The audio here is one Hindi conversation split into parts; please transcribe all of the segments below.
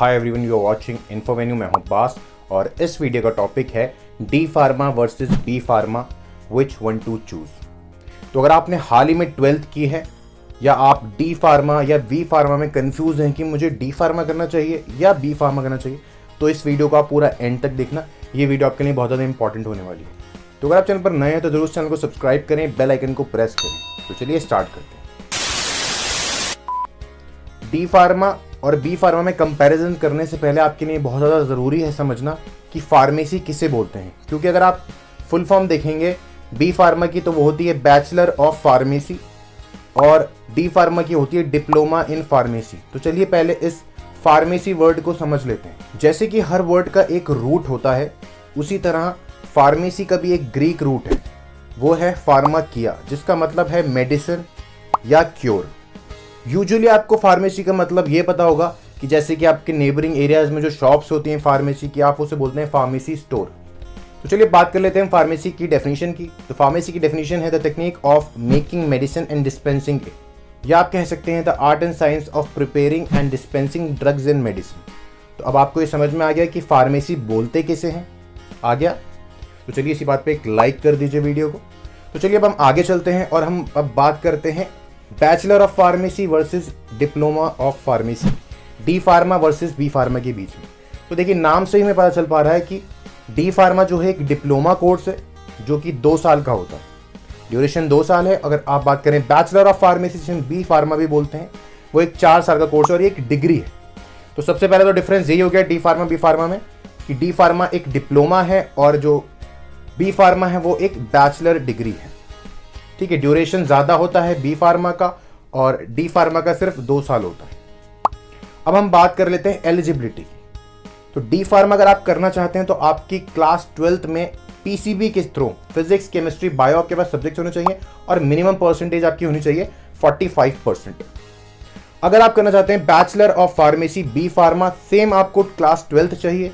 Hi everyone, you are watching Infovenue. मैं हूं अब्बास और इस वीडियो का टॉपिक है D pharma versus B pharma, which one to choose. तो अगर आपने हाल ही में 12th की है या आप डी फार्मा या बी फार्मा में कंफ्यूज हैं कि मुझे डी फार्मा करना चाहिए या बी फार्मा करना चाहिए, तो इस वीडियो को आप पूरा एंड तक देखना। ये वीडियो आपके लिए बहुत ज़्यादा इंपॉर्टेंट होने वाली है। तो अगर आप चैनल पर नए हैं तो जरूर चैनल को सब्सक्राइब करें, बेल आइकन को प्रेस करें। तो चलिए स्टार्ट करते हैं। डी फार्मा और बी फार्मा में कंपैरिजन करने से पहले आपके लिए बहुत ज़्यादा ज़रूरी है समझना कि फार्मेसी किसे बोलते हैं, क्योंकि अगर आप फुल फॉर्म देखेंगे बी फार्मा की तो वो होती है बैचलर ऑफ फार्मेसी और डी फार्मा की होती है डिप्लोमा इन फार्मेसी। तो चलिए पहले इस फार्मेसी वर्ड को समझ लेते हैं। जैसे कि हर वर्ड का एक रूट होता है, उसी तरह फार्मेसी का भी एक ग्रीक रूट है, वो है फार्माकिया, जिसका मतलब है मेडिसिन या क्योर। यूजुअली आपको फार्मेसी का मतलब ये पता होगा कि जैसे कि आपके नेबरिंग एरियाज में जो शॉप्स होती हैं फार्मेसी की, आप उसे बोलते हैं फार्मेसी स्टोर। तो चलिए बात कर लेते हैं फार्मेसी की डेफिनेशन की। तो फार्मेसी की डेफिनेशन है the technique of making medicine and dispensing it, या आप कह सकते हैं the art and science of preparing and dispensing drugs and medicine. तो अब आपको ये समझ में आ गया कि फार्मेसी बोलते किसे हैं, आ गया। तो चलिए इसी बात पे एक लाइक कर दीजिए वीडियो को। तो चलिए अब हम आगे चलते हैं और हम अब बात करते हैं bachelor of pharmacy versus diploma of pharmacy, D pharma versus B pharma के बीच में। तो देखिए नाम से ही हमें पता चल पा रहा है कि डी फार्मा जो है एक डिप्लोमा कोर्स है जो कि 2 साल का होता है, ड्यूरेशन 2 साल है। अगर आप बात करें बैचलर ऑफ फार्मेसी, जिसे बी फार्मा भी बोलते हैं, वो एक 4 साल का कोर्स है और एक डिग्री है। तो सबसे पहले तो डिफरेंस यही हो गया डी फार्मा बी फार्मा में कि डी फार्मा एक डिप्लोमा है और जो बी फार्मा है वो एक बैचलर डिग्री है। ठीक है, ड्यूरेशन ज़्यादा होता है बी फार्मा का और डी फार्मा का सिर्फ 2 साल होता है। अब हम बात कर लेते हैं एलिजिबिलिटी की। तो डी फार्मा अगर आप करना चाहते हैं तो आपकी क्लास 12th में पीसीबी के थ्रू फिजिक्स केमिस्ट्री बायो आपके पास सब्जेक्ट होने चाहिए और मिनिमम परसेंटेज आपकी होनी चाहिए 45%। अगर आप करना चाहते हैं bachelor of pharmacy B pharma, same आपको क्लास 12th चाहिए,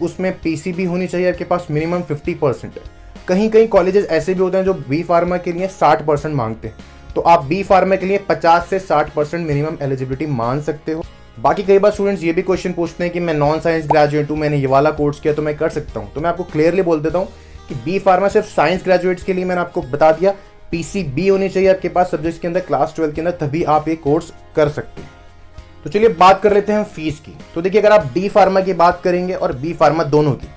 उसमें पीसीबी होनी चाहिए आपके पास मिनिमम 50%। कहीं कहीं कॉलेजेस ऐसे भी होते हैं जो बी फार्मा के लिए 60% मांगते हैं, तो आप बी फार्मा के लिए 50 से 60% मिनिमम एलिजिबिलिटी मान सकते हो। बाकी कई बार स्टूडेंट्स ये भी क्वेश्चन पूछते हैं कि मैं नॉन साइंस ग्रेजुएट हूँ, मैंने ये वाला कोर्स किया तो मैं कर सकता हूँ। तो मैं आपको क्लियरली बोल देता हूँ कि बी फार्मा सिर्फ साइंस ग्रेजुएट्स के लिए, मैंने आपको बता दिया पीसीबी होनी चाहिए आपके पास सब्जेक्ट्स के अंदर क्लास 12 के अंदर, तभी आप ये कोर्स कर सकते हैं। तो चलिए बात कर लेते हैं फीस की। तो देखिए अगर आप डी फार्मा की बात करेंगे और बी फार्मा दोनों की,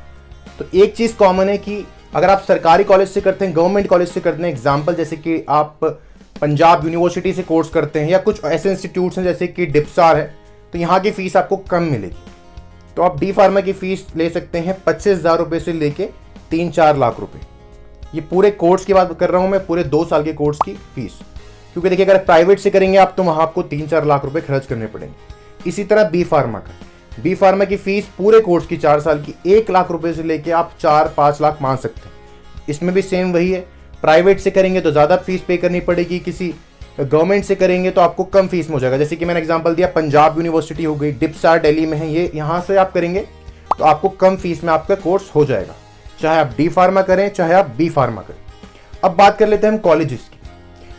तो एक चीज़ कॉमन है कि अगर आप सरकारी कॉलेज से करते हैं, गवर्नमेंट कॉलेज से करते हैं, एग्जाम्पल जैसे कि आप पंजाब यूनिवर्सिटी से कोर्स करते हैं या कुछ ऐसे इंस्टीट्यूट्स हैं जैसे कि डिप्सार है, तो यहाँ की फ़ीस आपको कम मिलेगी। तो आप डी फार्मा की फ़ीस ले सकते हैं 25,000 रुपये से लेके 3-4 लाख रुपए। ये पूरे कोर्स की बात कर रहा हूँ मैं, पूरे 2 साल के कोर्स की फ़ीस। क्योंकि देखिए अगर प्राइवेट से करेंगे आप तो वहाँ आपको 3-4 लाख रुपए खर्च करने पड़ेंगे। इसी तरह बी फार्मा का, बी फार्मा की फ़ीस पूरे कोर्स की 4 साल की 1 लाख रुपए से लेके आप 4-5 लाख मान सकते हैं। इसमें भी सेम वही है, प्राइवेट से करेंगे तो ज़्यादा फीस पे करनी पड़ेगी, किसी गवर्नमेंट से करेंगे तो आपको कम फीस में हो जाएगा। जैसे कि मैंने एग्जांपल दिया, पंजाब यूनिवर्सिटी हो गई, डिप्सार दिल्ली में है, ये यहाँ से आप करेंगे तो आपको कम फीस में आपका कोर्स हो जाएगा, चाहे आप डी फार्मा करें चाहे आप बी फार्मा करें। अब बात कर लेते हैं हम कॉलेजेस की।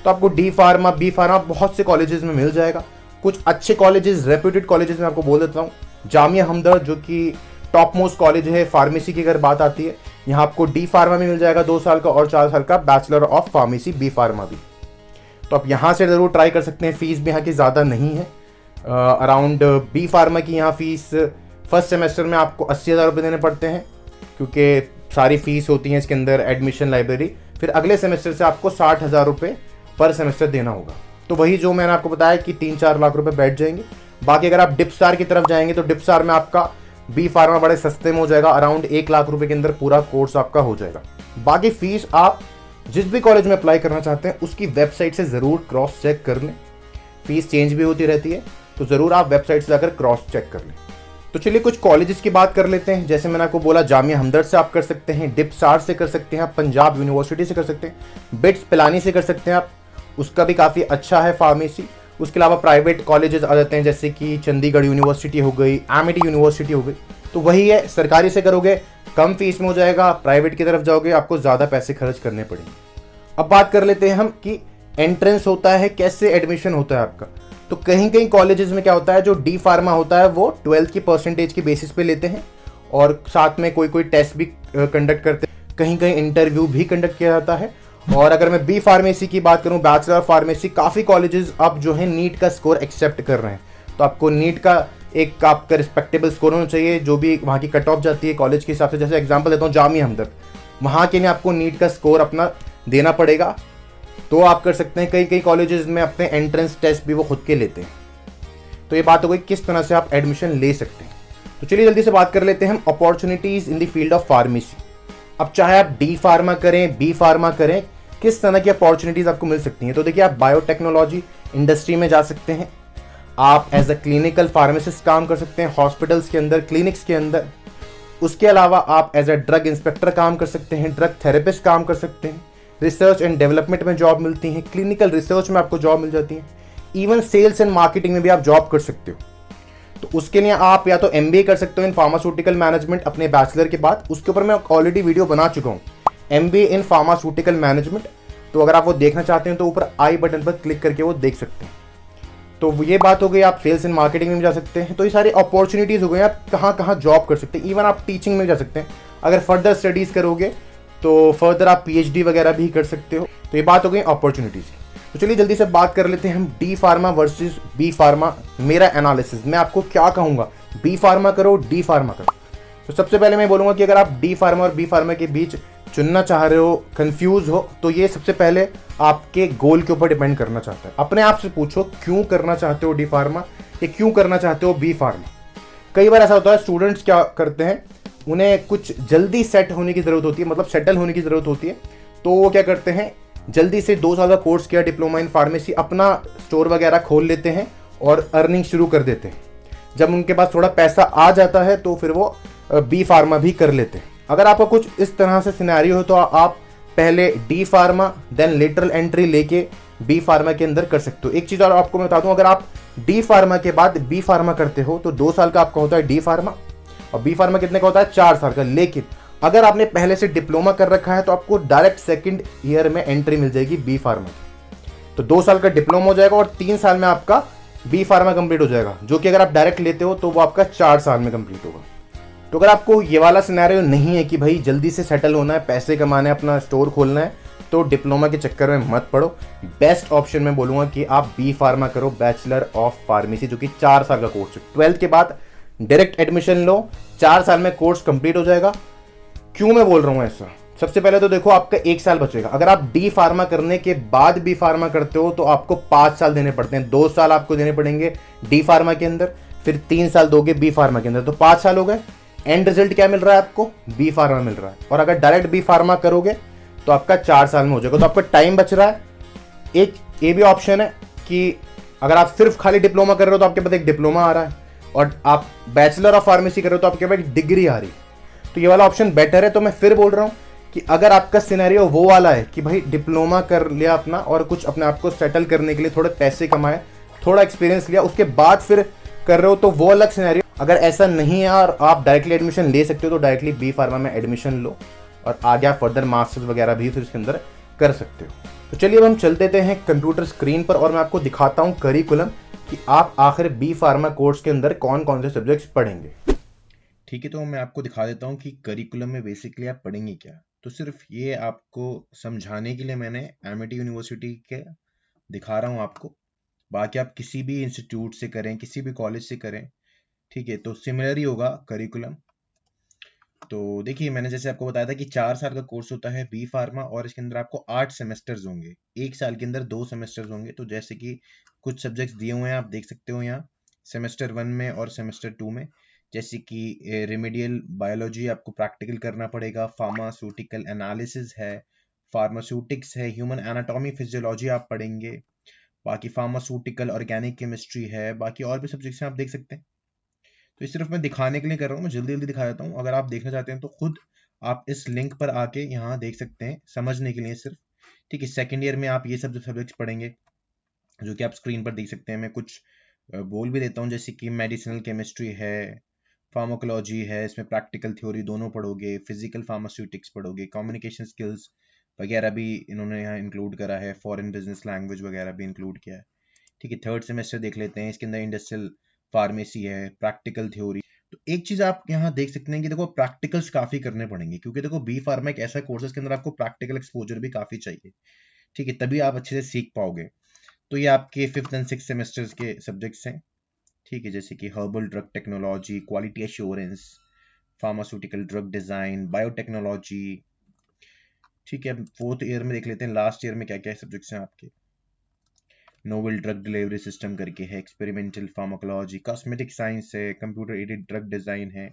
तो आपको डी फार्मा बी फार्मा बहुत से कॉलेजेस में मिल जाएगा। कुछ अच्छे कॉलेजेस, रेप्यूटेड कॉलेजेस में आपको बोल देता हूँ, जामिया हमदर्द जो कि टॉप मोस्ट कॉलेज है फार्मेसी की अगर बात आती है, यहाँ आपको डी फार्मा में मिल जाएगा 2 साल का और 4 साल का bachelor of pharmacy B pharma भी। तो आप यहाँ से ज़रूर ट्राई कर सकते हैं। फीस भी यहाँ की ज़्यादा नहीं है, अराउंड बी फार्मा की यहाँ फीस फर्स्ट सेमेस्टर में आपको 80,000 रुपये देने पड़ते हैं, क्योंकि सारी फीस होती है इसके अंदर, एडमिशन, लाइब्रेरी। फिर अगले सेमेस्टर से आपको 60,000 रुपये पर सेमेस्टर देना होगा। तो वही जो मैंने आपको बताया कि 3-4 लाख रुपए बैठ जाएंगे। बाकी अगर आप डिप्सार की तरफ जाएंगे तो डिप्सार में आपका बी फार्मा बड़े सस्ते में हो जाएगा, अराउंड 1 लाख रुपए के अंदर पूरा कोर्स आपका हो जाएगा। बाकी फीस आप जिस भी कॉलेज में अप्लाई करना चाहते हैं उसकी वेबसाइट से ज़रूर क्रॉस चेक कर लें। फीस चेंज भी होती रहती है, तो ज़रूर आप वेबसाइट से जाकर क्रॉस चेक कर लें। तो चलिए कुछ कॉलेजेस की बात कर लेते हैं। जैसे मैंने आपको बोला, जामिया हमदर्द से आप कर सकते हैं, डिप्सार से कर सकते हैं आप, पंजाब यूनिवर्सिटी से कर सकते हैं, बिट्स पिलानी से कर सकते हैं आप, उसका भी काफ़ी अच्छा है फार्मेसी। उसके अलावा प्राइवेट कॉलेजेस आ जाते हैं जैसे कि चंडीगढ़ यूनिवर्सिटी हो गई, एमिटी यूनिवर्सिटी हो गई। तो वही है, सरकारी से करोगे कम फीस में हो जाएगा, प्राइवेट की तरफ जाओगे आपको ज़्यादा पैसे खर्च करने पड़ेंगे। अब बात कर लेते हैं हम कि एंट्रेंस होता है, कैसे एडमिशन होता है आपका। तो कहीं कहीं कॉलेजेस में क्या होता है, जो डी फार्मा होता है वो 12th की परसेंटेज के बेसिस पे लेते हैं, और साथ में कोई कोई टेस्ट भी कंडक्ट करते हैं, कहीं कहीं इंटरव्यू भी कंडक्ट किया जाता है। और अगर मैं बी फार्मेसी की बात करूं, बैचलर ऑफ फार्मेसी, काफ़ी कॉलेजेस अब जो है नीट का स्कोर एक्सेप्ट कर रहे हैं। तो आपको नीट का एक आपका रिस्पेक्टेबल स्कोर होना चाहिए, जो भी वहाँ की कट ऑफ जाती है कॉलेज के हिसाब से। जैसे एग्जांपल देता हूँ, जामिया हमदर्द, वहाँ के लिए आपको नीट का स्कोर अपना देना पड़ेगा, तो आप कर सकते हैं। कई कई कॉलेजेस में अपने एंट्रेंस टेस्ट भी वो खुद के लेते हैं। तो ये बात हो गई किस तरह से आप एडमिशन ले सकते हैं। तो चलिए जल्दी से बात कर लेते हैं हम opportunities in the field of pharmacy. अब चाहे आप डी फार्मा करें, बी फार्मा करें, किस तरह की अपॉर्चुनिटीज़ आपको मिल सकती हैं। तो देखिए, आप बायोटेक्नोलॉजी इंडस्ट्री में जा सकते हैं, आप एज अ क्लिनिकल फार्मासिस्ट काम कर सकते हैं हॉस्पिटल्स के अंदर, क्लिनिक्स के अंदर। उसके अलावा आप एज अ ड्रग इंस्पेक्टर काम कर सकते हैं, ड्रग थेरेपिस्ट काम कर सकते हैं, रिसर्च एंड डेवलपमेंट में जॉब मिलती है, क्लिनिकल रिसर्च में आपको जॉब मिल जाती है, इवन सेल्स एंड मार्केटिंग में भी आप जॉब कर सकते हो। तो उसके लिए आप या तो एमबीए कर सकते हो इन फार्मास्यूटिकल मैनेजमेंट अपने बैचलर के बाद। उसके ऊपर मैं ऑलरेडी वीडियो बना चुका हूँ, एमबीए इन फार्मास्यूटिकल मैनेजमेंट। तो अगर आप वो देखना चाहते हैं तो ऊपर आई बटन पर क्लिक करके वो देख सकते हैं। तो ये बात हो गई, आप सेल्स एंड मार्केटिंग में भी जा सकते हैं। तो ये सारी अपॉर्चुनिटीज़ हो गई, आप कहाँ कहाँ जॉब कर सकते हैं। इवन आप टीचिंग में जा सकते हैं, अगर फर्दर स्टडीज़ करोगे तो फर्दर आप पीएचडी वगैरह भी कर सकते हो। तो ये बात हो गई अपॉर्चुनिटीज़। तो चलिए जल्दी से बात कर लेते हैं हम D pharma versus B pharma. मेरा एनालिसिस, मैं आपको क्या कहूँगा, बी फार्मा करो, डी फार्मा करो। तो सबसे पहले मैं बोलूँगा कि अगर आप डी फार्मा और बी फार्मा के बीच चुनना चाह रहे हो, कंफ्यूज हो, तो ये सबसे पहले आपके गोल के ऊपर डिपेंड करना चाहता है। अपने आप से पूछो क्यों करना चाहते हो डी फार्मा या क्यों करना चाहते हो बी फार्मा। कई बार ऐसा होता है, स्टूडेंट्स क्या करते हैं, उन्हें कुछ जल्दी सेट होने की ज़रूरत होती है, मतलब सेटल होने की ज़रूरत होती है। तो वो क्या करते हैं, जल्दी से 2 साल का कोर्स किया डिप्लोमा इन फार्मेसी, अपना स्टोर वगैरह खोल लेते हैं और अर्निंग शुरू कर देते हैं। जब उनके पास थोड़ा पैसा आ जाता है तो फिर वो बी फार्मा भी कर लेते हैं। अगर आपका कुछ इस तरह से सिनेरियो हो तो आप पहले D pharma then lateral entry लेके बी फार्मा के अंदर कर सकते हो। एक चीज़ और आपको मैं बता दूं, अगर आप डी फार्मा के बाद बी फार्मा करते हो तो 2 साल का आपका होता है डी फार्मा, और बी फार्मा कितने का होता है, 4 साल का। लेकिन अगर आपने पहले से डिप्लोमा कर रखा है तो आपको डायरेक्ट सेकंड ईयर में एंट्री मिल जाएगी बी फार्मा की। तो 2 साल का डिप्लोमा हो जाएगा और 3 साल में आपका बी फार्मा कंप्लीट हो जाएगा, जो कि अगर आप डायरेक्ट लेते हो तो वो आपका 4 साल में कंप्लीट होगा। तो अगर आपको ये वाला सिनेरियो नहीं है कि भाई जल्दी से सेटल होना है, पैसे कमाने, अपना स्टोर खोलना है, तो डिप्लोमा के चक्कर में मत पड़ो। बेस्ट ऑप्शन मैं बोलूँगा कि आप बी फार्मा करो, बैचलर ऑफ फार्मेसी, जो कि 4 साल का कोर्स है। 12th के बाद डायरेक्ट एडमिशन लो, 4 साल में कोर्स कंप्लीट हो जाएगा। क्यों मैं बोल रहा हूँ ऐसा, सबसे पहले तो देखो आपका 1 साल बचेगा। अगर आप डी फार्मा करने के बाद बी फार्मा करते हो तो आपको 5 साल देने पड़ते हैं। 2 साल आपको देने पड़ेंगे डी फार्मा के अंदर, फिर 3 साल दोगे बी फार्मा के अंदर, तो 5 साल हो गए। एंड रिजल्ट क्या मिल रहा है आपको, बी फार्मा मिल रहा है। और अगर डायरेक्ट बी फार्मा करोगे तो आपका 4 साल में हो जाएगा, तो आपका टाइम बच रहा है। एक ये भी ऑप्शन है कि अगर आप सिर्फ खाली डिप्लोमा कर रहे हो तो आपके पास एक डिप्लोमा आ रहा है, और आप बैचलर ऑफ फार्मेसी कर रहे हो तो आपके पास एक डिग्री आ रही है। तो ये वाला ऑप्शन बेटर है। तो मैं फिर बोल रहा हूँ कि अगर आपका सिनेरियो वो वाला है कि भाई डिप्लोमा कर लिया अपना और कुछ अपने आप को सेटल करने के लिए थोड़े पैसे कमाए, थोड़ा एक्सपीरियंस लिया, उसके बाद फिर कर रहे हो, तो वो अलग सिनेरियो। अगर ऐसा नहीं है और आप डायरेक्टली एडमिशन ले सकते हो तो डायरेक्टली बी फार्मा में एडमिशन लो और आगे आप फर्दर मास्टर्स वगैरह भी फिर इसके अंदर कर सकते हो। तो चलिए अब हम चल देते हैं कंप्यूटर स्क्रीन पर और मैं आपको दिखाता हूँ करिकुलम कि आप आखिर बी फार्मा कोर्स के अंदर कौन कौन से सब्जेक्ट्स पढ़ेंगे। ठीक है, तो मैं आपको दिखा देता हूँ कि करिकुलम में बेसिकली आप पढ़ेंगे क्या। तो सिर्फ ये आपको समझाने के लिए मैंने एमिटी यूनिवर्सिटी के दिखा रहा हूँ आपको। बाकी आप किसी भी इंस्टीट्यूट से करें, किसी भी कॉलेज से करें, ठीक है, तो सिमिलर ही होगा करिकुलम। तो देखिए, मैंने जैसे आपको बताया था कि 4 साल का कोर्स होता है बी फार्मा, और इसके अंदर आपको 8 सेमेस्टर्स होंगे। 1 साल के अंदर 2 सेमेस्टर्स होंगे। तो जैसे कि कुछ सब्जेक्ट्स दिए हुए हैं, आप देख सकते हो यहाँ सेमेस्टर 1 में और सेमेस्टर 2 में। जैसे कि रेमेडियल बायोलॉजी आपको प्रैक्टिकल करना पड़ेगा, फार्मास्यूटिकल एनालिसिस है, फार्मास्यूटिक्स है, ह्यूमन एनाटॉमी फिजियोलॉजी आप पढ़ेंगे। बाकी फार्मास्यूटिकल ऑर्गेनिक केमिस्ट्री है, बाकी और भी सब्जेक्ट्स हैं, आप देख सकते हैं। तो ये सिर्फ मैं दिखाने के लिए कर रहा हूँ, मैं जल्दी जल्दी दिखा देता हूँ। अगर आप देखना चाहते हैं तो खुद आप इस लिंक पर आके यहाँ देख सकते हैं, समझने के लिए सिर्फ। ठीक है, सेकेंड ईयर में आप ये सब सब्जेक्ट्स पढ़ेंगे जो कि आप स्क्रीन पर देख सकते हैं। मैं कुछ बोल भी देता हूँ, जैसे कि मेडिसिनल केमिस्ट्री है, फार्माकोलॉजी है, इसमें प्रैक्टिकल थ्योरी दोनों पढ़ोगे, फिजिकल फार्मास्यूटिक्स पढ़ोगे, कम्युनिकेशन स्किल्स वगैरह भी इन्होंने यहाँ इंक्लूड करा है, फॉरेन बिजनेस लैंग्वेज वगैरह भी इंक्लूड किया है। ठीक है, थर्ड सेमेस्टर देख लेते हैं, इसके अंदर इंडस्ट्रियल फार्मेसी है, प्रैक्टिकल थ्योरी। तो एक चीज आप यहाँ देख सकते हैं कि देखो प्रैक्टिकल्स काफी करने पड़ेंगे, क्योंकि देखो बी फार्मा एक ऐसा कोर्स है इसके अंदर आपको प्रैक्टिकल एक्सपोजर भी काफी चाहिए। ठीक है, तभी आप अच्छे से सीख पाओगे। तो ये आपके 5th एंड 6th सेमेस्टर्स के सब्जेक्ट्स हैं। ठीक है, जैसे कि herbal drug technology, quality assurance, pharmaceutical drug design, biotechnology. ठीक है, 4th ईयर में देख लेते हैं लास्ट ईयर में क्या क्या सब्जेक्ट्स हैं आपके। नोवेल ड्रग डिलीवरी सिस्टम करके है, एक्सपेरिमेंटल फार्माकोलॉजी, कॉस्मेटिक साइंस है, कंप्यूटर एडेड ड्रग डिजाइन है,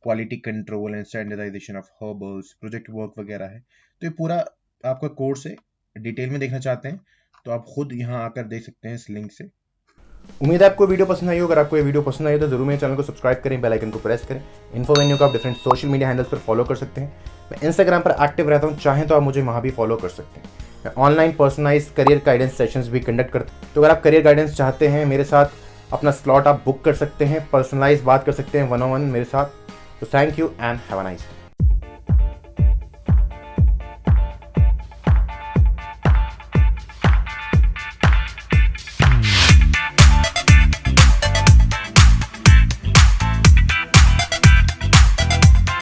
quality control and standardisation of herbals, project work वगैरह है। तो ये पूरा आपका कोर्स है। डिटेल में देखना चाहते हैं तो आप खुद यहाँ आकर देख सकते हैं इस लिंक से। उम्मीद है आपको वीडियो पसंद आई हो। अगर आपको ये वीडियो पसंद आई तो जरूर मेरे चैनल को सब्सक्राइब करें, बेल आइकन को प्रेस करें। इन्फो को आप डिफरेंट सोशल मीडिया हैंडल्स पर फॉलो कर सकते हैं। मैं इंस्टाग्राम पर एक्टिव रहता हूँ, चाहें तो आप मुझे वहाँ भी फॉलो कर सकते हैं। मैं online personalise career guidance sessions भी कंडक्ट करता हूँ। तो अगर आप करियर गाइडेंस चाहते हैं मेरे साथ अपना स्लॉट आप बुक कर सकते हैं, पर्सनलाइज बात कर सकते हैं 1-on-1 मेरे साथ। तो thank you and have a nice day.